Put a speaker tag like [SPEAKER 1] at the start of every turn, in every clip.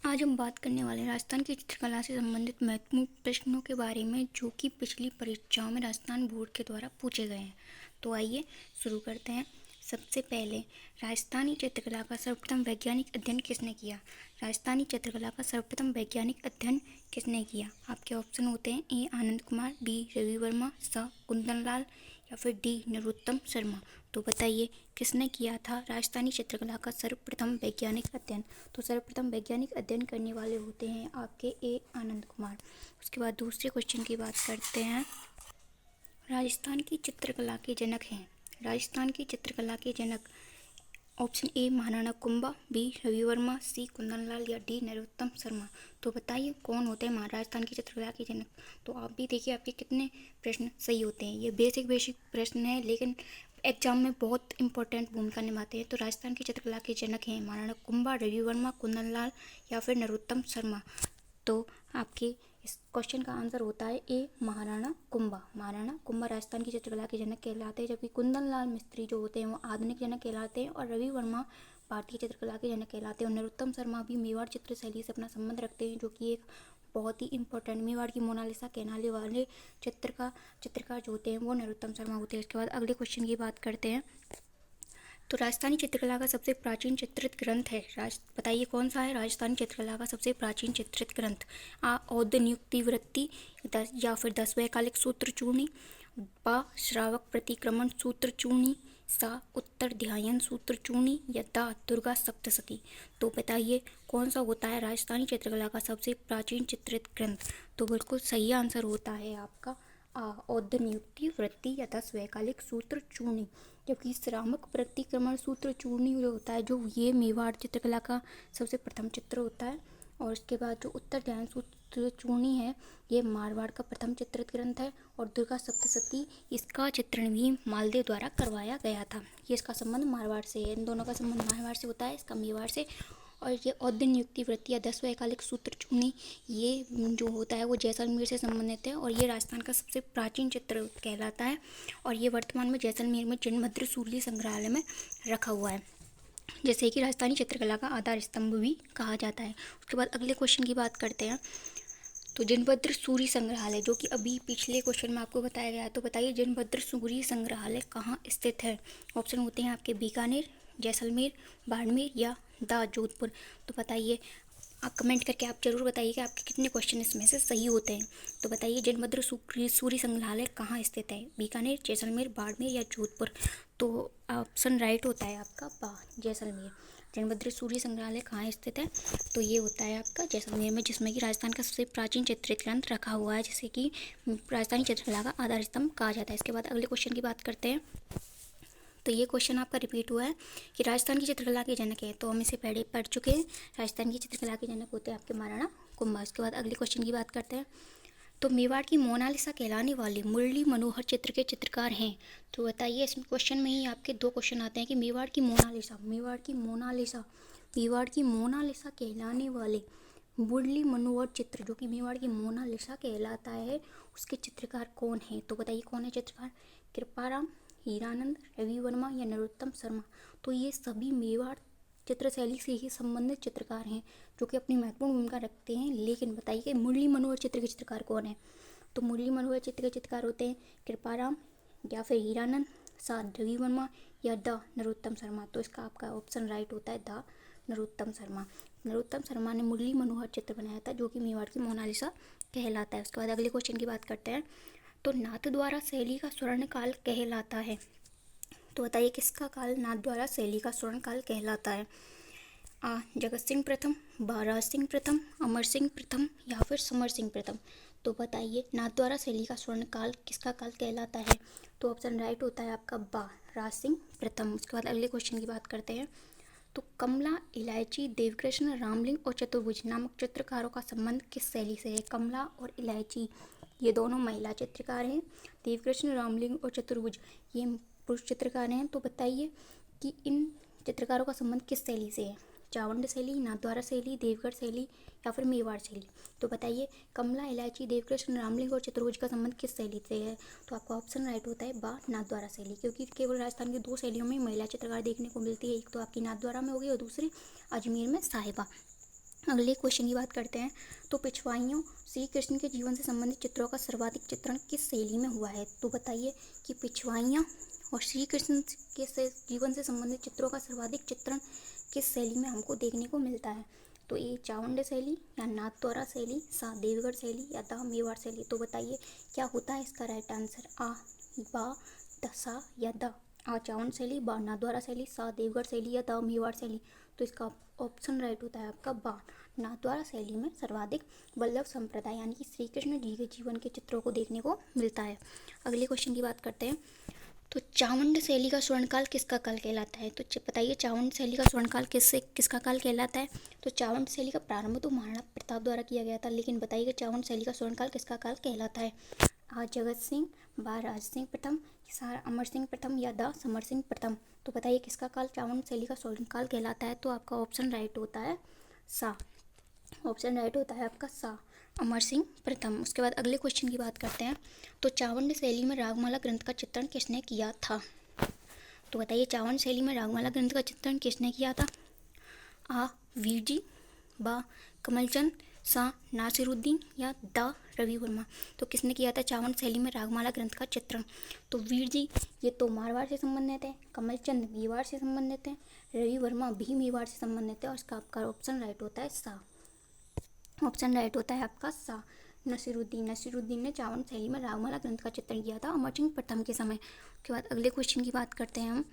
[SPEAKER 1] आज हम बात करने वाले हैं राजस्थान की चित्रकला से संबंधित महत्वपूर्ण प्रश्नों के बारे में जो कि पिछली परीक्षाओं में राजस्थान बोर्ड के द्वारा पूछे गए हैं। तो आइए शुरू करते हैं। सबसे पहले, राजस्थानी चित्रकला का सर्वप्रथम वैज्ञानिक अध्ययन किसने किया? राजस्थानी चित्रकला का सर्वप्रथम वैज्ञानिक अध्ययन किसने किया? आपके ऑप्शन होते हैं ए आनंद कुमार, बी रवि वर्मा, स कुंदन लाल या फिर डी नरोत्तम शर्मा। तो बताइए किसने किया था राजस्थानी चित्रकला का सर्वप्रथम वैज्ञानिक अध्ययन? तो सर्वप्रथम वैज्ञानिक अध्ययन करने वाले होते हैं आपके ए आनंद कुमार। उसके बाद दूसरे क्वेश्चन की बात करते हैं। राजस्थान की चित्रकला के जनक हैं। राजस्थान की चित्रकला के जनक option A Maharana Kumbha, B Ravi Varma, C Kundan Lal या डी नरोत्तम शर्मा। तो बताइए कौन होते हैं राजस्थान की चित्रकला के जनक? तो आप भी देखिए आपके कितने प्रश्न सही होते हैं। ये बेसिक प्रश्न है लेकिन एग्जाम में बहुत इंपॉर्टेंट भूमिका निभाते हैं। तो राजस्थान की चित्रकला के जनक हैं महाराणा कुंभा, रवि वर्मा, कुंदन लाल या फिर नरोत्तम शर्मा। तो आपके इस क्वेश्चन का आंसर होता है ए महाराणा कुंभा। महाराणा कुंभा राजस्थान की चित्रकला के जनक कहलाते हैं, जबकि कुंदन लाल मिस्त्री जो होते हैं वो आधुनिक जनक कहलाते हैं और रवि वर्मा भारतीय चित्रकला के जनक कहलाते हैं। और नरोत्तम शर्मा भी मेवाड़ चित्र शैली से अपना संबंध रखते हैं, जो कि एक बहुत ही इंपॉर्टेंट मेवाड़ की मोनालिसा कहलाने वाले चित्रकार जो होते हैं वो नरोत्तम शर्मा होते हैं। इसके बाद अगले क्वेश्चन की बात करते हैं। तो राजस्थानी चित्रकला का सबसे प्राचीन चित्रित ग्रंथ है। बताइए कौन सा है राजस्थानी चित्रकला का सबसे प्राचीन चित्रित ग्रंथ? आ औद्ध नियुक्ति वृत्ति या फिर 10वें कालिक सूत्र चूर्णी, ब श्रावक प्रतिक्रमण सूत्र चूर्णी, सा उत्तर ध्यान सूत्र चूर्णी या दा दुर्गा सप्तशती। तो बताइए कौन सा होता है राजस्थानी चित्रकला का सबसे प्राचीन चित्रित ग्रंथ? तो बिल्कुल सही आंसर होता है आपका औद्ध नियुक्ति वृत्ति या 10वें कालिक सूत्र चूर्णी। जबकि श्रावक प्रतिक्रमण सूत्र चूर्णी जो होता है, जो ये मेवाड़ चित्रकला का सबसे प्रथम चित्र होता है। और उसके बाद जो उत्तर ध्यान सूत्र चूर्णी है ये मारवाड़ का प्रथम चित्रित ग्रंथ है। और दुर्गा सप्तशती इसका चित्रण भी मालदेव द्वारा करवाया गया था। ये इसका संबंध मारवाड़ से है, इन दोनों का संबंध मारवाड़ से होता है, इसका मेवाड़ से। और ये औद्ध नियुक्ति वृत्ति या 10वें कालिक सूत्र चूर्णी ये जो होता है वो जैसलमेर से संबंधित है और ये राजस्थान का सबसे प्राचीन चित्र कहलाता है। और ये वर्तमान में जैसलमेर में जिनभद्र सूर्य संग्रहालय में रखा हुआ है, जैसे कि राजस्थानी चित्रकला का आधार स्तंभ भी कहा जाता है। उसके बाद अगले क्वेश्चन की बात करते हैं। तो जिनभद्र सूर्य संग्रहालय जो कि अभी पिछले क्वेश्चन में आपको बताया गया है, तो बताइए जिनभद्र सूर्य संग्रहालय कहाँ स्थित है? ऑप्शन होते हैं आपके बीकानेर, जैसलमेर, बाड़मेर या दा जोधपुर। तो बताइए आप कमेंट करके आप जरूर बताइए कि आपके कितने क्वेश्चन इसमें से सही होते हैं। तो बताइए जिनभद्र सूर्य संग्रहालय कहाँ स्थित है? बीकानेर, जैसलमेर, बाड़मेर या जोधपुर। तो ऑप्शन राइट होता है आपका बा जैसलमेर। जिनभद्र सूर्य संग्रहालय कहाँ स्थित है? तो ये होता है आपका जैसलमेर में, जिसमें कि राजस्थान का सबसे प्राचीन चित्रित ग्रंथ रखा हुआ है, जिसे कि राजस्थानी चित्रकला का आधार स्तंभ कहा जाता है। इसके बाद अगले क्वेश्चन की बात करते हैं। तो ये क्वेश्चन आपका रिपीट हुआ है कि राजस्थान की चित्रकला के जनक है, तो हम इसे पहले पढ़ चुके हैं। राजस्थान की चित्रकला के जनक होते हैं आपके महाराणा कुंभा। उसके बाद अगले क्वेश्चन की बात करते हैं। तो मेवाड़ की मोनालिसा कहलाने वाले मुरली मनोहर चित्र के चित्रकार हैं। तो बताइए इस क्वेश्चन में ही आपके दो क्वेश्चन आते हैं कि मेवाड़ की मोनालिसा कहलाने वाले मुरली मनोहर चित्र जो कि मेवाड़ की मोनालिसा कहलाता है, उसके चित्रकार कौन है? तो बताइए कौन है चित्रकार? कृपाराम, हीरानंद, रवि वर्मा या नरोत्तम शर्मा। तो ये सभी मेवाड़ चित्र शैली से ही संबंधित चित्रकार हैं जो कि अपनी महत्वपूर्ण भूमिका रखते हैं। लेकिन बताइए कि मुरली मनोहर चित्र के चित्रकार कौन है? तो मुरली मनोहर चित्र के चित्रकार होते हैं कृपाराम या फिर हीरानंद, साथ रवि वर्मा या द नरोत्तम शर्मा। तो इसका आपका ऑप्शन राइट होता है द नरोत्तम शर्मा। नरोत्तम शर्मा ने मुरली मनोहर चित्र बनाया था जो कि मेवाड़ की मोनालिसा कहलाता है। उसके बाद अगले क्वेश्चन की बात करते हैं। तो नाथद्वारा शैली का स्वर्ण काल कहलाता है। तो बताइए किसका काल नाथद्वारा शैली का स्वर्ण काल कहलाता है? जगत सिंह प्रथम, बाराज सिंह प्रथम, अमर सिंह प्रथम या फिर समर सिंह प्रथम। तो बताइए नाथद्वारा शैली का स्वर्ण काल किसका काल कहलाता है? तो ऑप्शन राइट होता है आपका बा राज सिंह प्रथम। उसके बाद अगले क्वेश्चन की बात करते हैं। तो कमला, इलायची, देवकृष्ण, रामलिंग और चतुर्भुज नामक चित्रकारों का संबंध किस शैली से है? कमला और इलायची ये दोनों महिला चित्रकार हैं। देवकृष्ण, रामलिंग और चतुर्भुज ये पुरुष चित्रकार हैं। तो बताइए कि इन चित्रकारों का संबंध किस शैली से है? चावंड शैली, नाथद्वारा शैली, देवगढ़ शैली या फिर मेवाड़ शैली। तो बताइए कमला, इलायची, देवकृष्ण, रामलिंग और चतुर्भुज का संबंध किस शैली से है? तो आपका ऑप्शन राइट होता है बा नाथद्वारा शैली, क्योंकि केवल राजस्थान की दो शैलियों में महिला चित्रकार देखने को मिलती है। एक तो आपकी नाथद्वारा में होगी और दूसरी अजमेर में साहिबा। अगले क्वेश्चन की बात करते हैं। तो पिछवाइयों श्री कृष्ण के जीवन से संबंधित चित्रों का सर्वाधिक चित्रण किस शैली में हुआ है? तो बताइए कि पिछवाइयाँ और श्री कृष्ण के जीवन से संबंधित चित्रों का सर्वाधिक चित्रण किस शैली में हमको देखने को मिलता है? तो ए चावंड शैली या नाथद्वारा शैली, सा देवगढ़ शैली या दा मेवाड़ शैली। तो बताइए क्या होता है इसका राइट आंसर? आ, बा, सा या द। आ चावंड शैली, बा नाथद्वारा शैली, सा देवगढ़ शैली या दा मेवाड़ शैली। तो इसका ऑप्शन राइट होता है आपका बा, नाथद्वारा शैली में सर्वाधिक वल्लभ संप्रदाय यानी कि श्री कृष्ण जी के जीवन के चित्रों को देखने को मिलता है। अगले क्वेश्चन की बात करते हैं। तो चावंड शैली का स्वर्णकाल किसका काल कहलाता है? तो बताइए चावंड शैली का स्वर्णकाल किसका काल कहलाता है? तो चावंड शैली का प्रारंभ तो महाराणा प्रताप द्वारा किया गया था, लेकिन बताइए चावंड शैली का स्वर्णकाल किसका काल कहलाता है? आ जगत सिंह, बा राज सिंह प्रथम, सा अमर सिंह प्रथम या दा समर सिंह प्रथम। तो बताइए किसका काल चावंड शैली का स्वर्णकाल कहलाता है? तो आपका ऑप्शन राइट होता है सा। ऑप्शन राइट होता है आपका सा, अमर सिंह प्रथम। उसके बाद अगले क्वेश्चन की बात करते हैं। तो चावंड शैली में रागमाला ग्रंथ का चित्रण किसने किया था? तो बताइए चावंड शैली में रागमाला ग्रंथ का चित्रण किसने किया था? आ वीर जी, बा कमलचंद, सा नासिरुद्दीन या दा रवि वर्मा। तो किसने किया था चावंड शैली में रागमाला ग्रंथ का चित्रण? तो वीर जी ये तो मारवाड़ से संबंधित है, कमलचंद मेवाड़ से संबंधित है, रवि वर्मा भी मेवाड़ से संबंधित है, और इसका आपका ऑप्शन राइट होता है सा। ऑप्शन राइट होता है आपका सा, नसीरुद्दीन ने चावंड शैली में रागमाला ग्रंथ का चित्रण किया था अमर सिंह प्रथम के समय। उसके बाद अगले क्वेश्चन की बात करते हैं हम।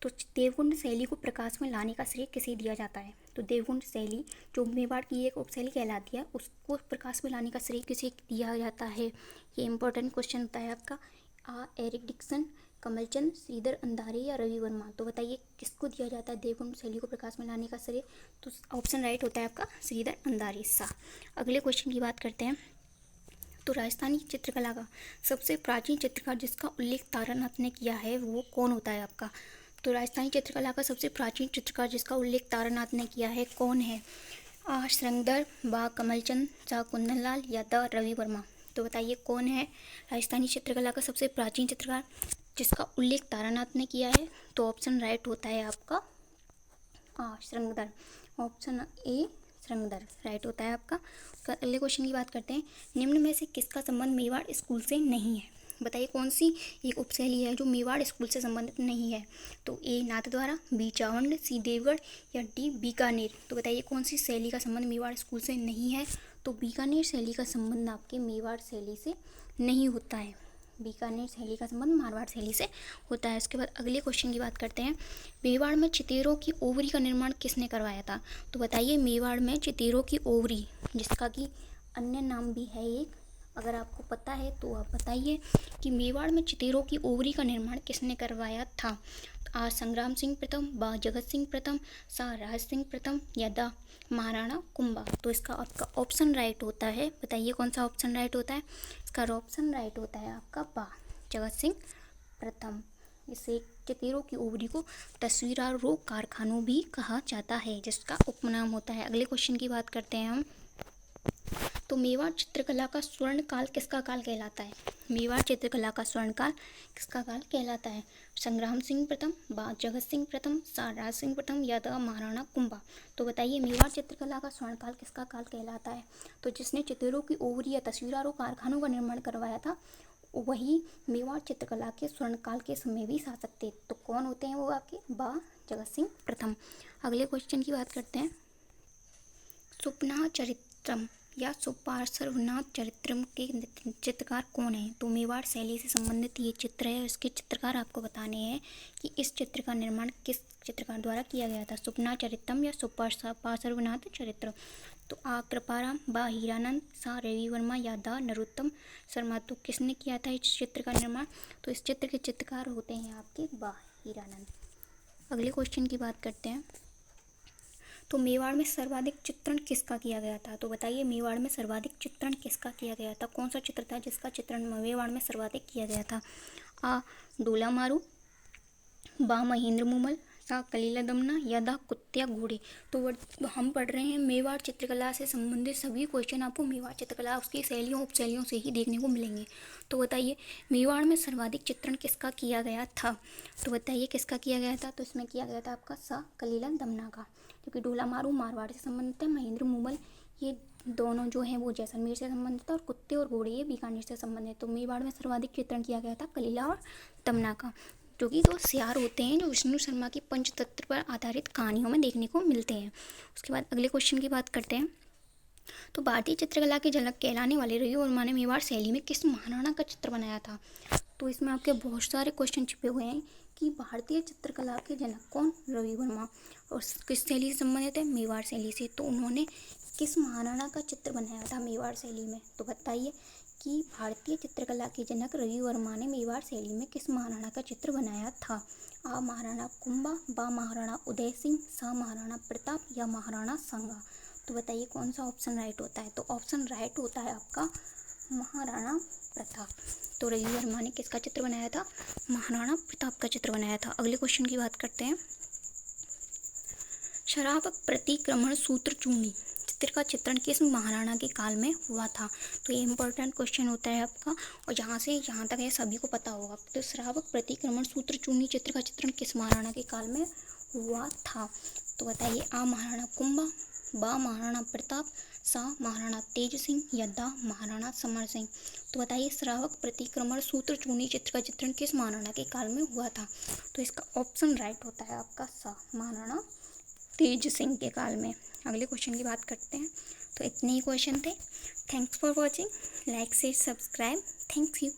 [SPEAKER 1] तो देवकुंड शैली को प्रकाश में लाने का श्रेय किसे दिया जाता है? तो देवकुंड शैली जो मेवाड़ की एक उपशैली कहलाती है, उसको प्रकाश में लाने का श्रेय किसे दिया जाता है? ये इंपॉर्टेंट क्वेश्चन होता है आपका। आ एरिक डिक्सन, कमलचंद, श्रीधर अंधारी या रवि वर्मा। तो बताइए किसको दिया जाता है देवकुंड शैली को प्रकाश में लाने का श्रेय? तो ऑप्शन राइट होता है आपका श्रीधर अंधारी सा। अगले क्वेश्चन की बात करते हैं। तो राजस्थानी चित्रकला का सबसे प्राचीन चित्रकार जिसका उल्लेख तारानाथ ने किया है वो कौन होता है आपका? तो राजस्थानी चित्रकला का सबसे प्राचीन चित्रकार जिसका उल्लेख तारानाथ ने किया है कौन है? आ श्रृंगधर, बा कमलचंद, सा कुंदनलाल या द रवि वर्मा। तो बताइए कौन है राजस्थानी चित्रकला का सबसे प्राचीन चित्रकार जिसका उल्लेख तारानाथ ने किया है? तो ऑप्शन राइट होता है आपका श्रृंगधर। ऑप्शन ए श्रृंगधर राइट होता है आपका। अगले क्वेश्चन की बात करते हैं। निम्न में से किसका संबंध मेवाड़ स्कूल से नहीं है? बताइए कौन सी एक उपशैली है जो मेवाड़ स्कूल से संबंधित नहीं है? तो ए नाथद्वारा, बी चावंड, सी देवगढ़ या डी बीकानेर। तो बताइए कौन सी शैली का संबंध मेवाड़ स्कूल से नहीं है? तो बीकानेर शैली का संबंध आपके मेवाड़ शैली से नहीं होता है। बीकानेर शैली का संबंध मारवाड़ शैली से होता है। इसके बाद अगले क्वेश्चन की बात करते हैं। मेवाड़ में चितेरों की ओवरी का निर्माण किसने करवाया था? तो बताइए मेवाड़ में चितेरों की ओवरी, जिसका कि अन्य नाम भी है एक, अगर आपको पता है तो आप बताइए कि मेवाड़ में चितेरों की ओवरी का निर्माण किसने करवाया था? आ संग्राम सिंह प्रथम, बा जगत सिंह प्रथम, सा राज सिंह प्रथम या द महाराणा कुंभा। तो इसका आपका ऑप्शन राइट होता है, बताइए कौन सा ऑप्शन राइट होता है? इसका ऑप्शन राइट होता है आपका बा जगत सिंह प्रथम। इसे चितेरों की ओवरी को तस्वीरारों कारखानों भी कहा जाता है, जिसका उपनाम होता है। अगले क्वेश्चन की बात करते हैं हम। तो मेवाड़ चित्रकला का स्वर्ण काल किसका काल कहलाता है? मेवाड़ चित्रकला का स्वर्ण काल किसका काल कहलाता है? संग्राम सिंह प्रथम, बा जगत सिंह प्रथम, सा राज सिंह प्रथम या द महाराणा कुंभा। तो बताइए मेवाड़ चित्रकला का स्वर्ण काल किसका काल कहलाता है? तो जिसने चितेरों की ओवरी या तस्वीरारों कारखानों का निर्माण करवाया था वही मेवाड़ चित्रकला के स्वर्णकाल के समय भी शासक थे। तो कौन होते हैं वो आपके? बा जगत सिंह प्रथम। अगले क्वेश्चन की बात करते हैं। सुपना चरित्रम या सुपार्श्वनाथ चरित्रम के चित्रकार कौन है? तो मेवाड़ शैली से संबंधित ये चित्र है, इसके चित्रकार आपको बताने हैं कि इस चित्र का निर्माण किस चित्रकार द्वारा किया गया था। सुपना चरित्रम या सुपार्श्वनाथ चरित्र। तो आ कृपाराम, बा हीरानंद, सा रवि वर्मा या द नरोत्तम शर्मा। तो किसने किया था इस चित्र का निर्माण? तो इस चित्र के चित्रकार होते हैं आपके बा हीरानंद। अगले क्वेश्चन की बात करते हैं। तो मेवाड़ में सर्वाधिक चित्रण किसका किया गया था? तो बताइए मेवाड़ में सर्वाधिक चित्रण किसका किया गया था? कौन सा चित्र था जिसका चित्रण मेवाड़ में सर्वाधिक किया गया था? आ डोला मारू, बा महेंद्र मूमल, सा कलीला दमना या दा कुत्या घोड़े। तो हम पढ़ रहे हैं मेवाड़ चित्रकला से संबंधित सभी क्वेश्चन आपको मेवाड़ चित्रकला उसकी शैलियों उपशैलियों से ही देखने को मिलेंगे। तो बताइए मेवाड़ में सर्वाधिक चित्रण किसका किया गया था? तो बताइए किसका किया गया था? तो इसमें किया गया था आपका सा कलीला दमना का, क्योंकि डोला मारू मारवाड़ से संबंधित है, महेंद्र मूमल दोनों जो हैं वो जैसलमेर से संबंधित है और कुत्ते और घोड़े ये बीकानेर से संबंधित है। तो मेवाड़ में सर्वाधिक चित्रण किया गया था कलीला और तमना का, जो कि दो सियार होते हैं जो विष्णु शर्मा की पंचतंत्र पर आधारित कहानियों में देखने को मिलते हैं। उसके बाद अगले क्वेश्चन की बात करते हैं। तो भारतीय चित्रकला की झलक कहलाने वाले रवि वर्मा ने मेवाड़ शैली में किस महाराणा का चित्र बनाया था? तो इसमें आपके बहुत सारे क्वेश्चन छिपे हुए हैं कि भारतीय चित्रकला के जनक कौन? रवि वर्मा। और किस शैली से संबंधित है? मेवाड़ शैली से। तो उन्होंने किस महाराणा का चित्र बनाया था मेवाड़ शैली में? तो बताइए कि भारतीय चित्रकला के जनक रवि वर्मा ने मेवाड़ शैली में किस महाराणा का चित्र बनाया था? आ महाराणा कुंभा, बा महाराणा उदय सिंह, सा महाराणा प्रताप या महाराणा संगा। तो बताइए कौन सा ऑप्शन राइट होता है? तो ऑप्शन राइट होता है आपका महाराणा प्रताप। तो रवि वर्मा ने किसका चित्र बनाया था? महाराणा प्रताप का चित्र बनाया था। अगले क्वेश्चन की बात करते हैं। शराब प्रतिक्रमण सूत्र चूनी चित्र का चित्रण किस महाराणा के काल में हुआ था? तो ये इंपॉर्टेंट क्वेश्चन होता है आपका, और यहाँ से यहाँ तक ये सभी को पता होगा। तो श्रावक प्रतिक्रमण सूत्र चूनी चित्र का चित्रण किस महाराणा के काल में हुआ था? तो बताइए आ महाराणा कुंभा, बा महाराणा प्रताप, सा महाराणा तेज सिंह या दा महाराणा समर सिंह। तो बताइए श्रावक प्रतिक्रमण सूत्र चूनी चित्र का चित्रण किस महाराणा के काल में हुआ था? तो इसका ऑप्शन राइट होता है आपका सा महाराणा तेज सिंह के काल में। अगले क्वेश्चन की बात करते हैं। तो इतने ही क्वेश्चन थे। Thanks for watching. लाइक से सब्सक्राइब। Thank you.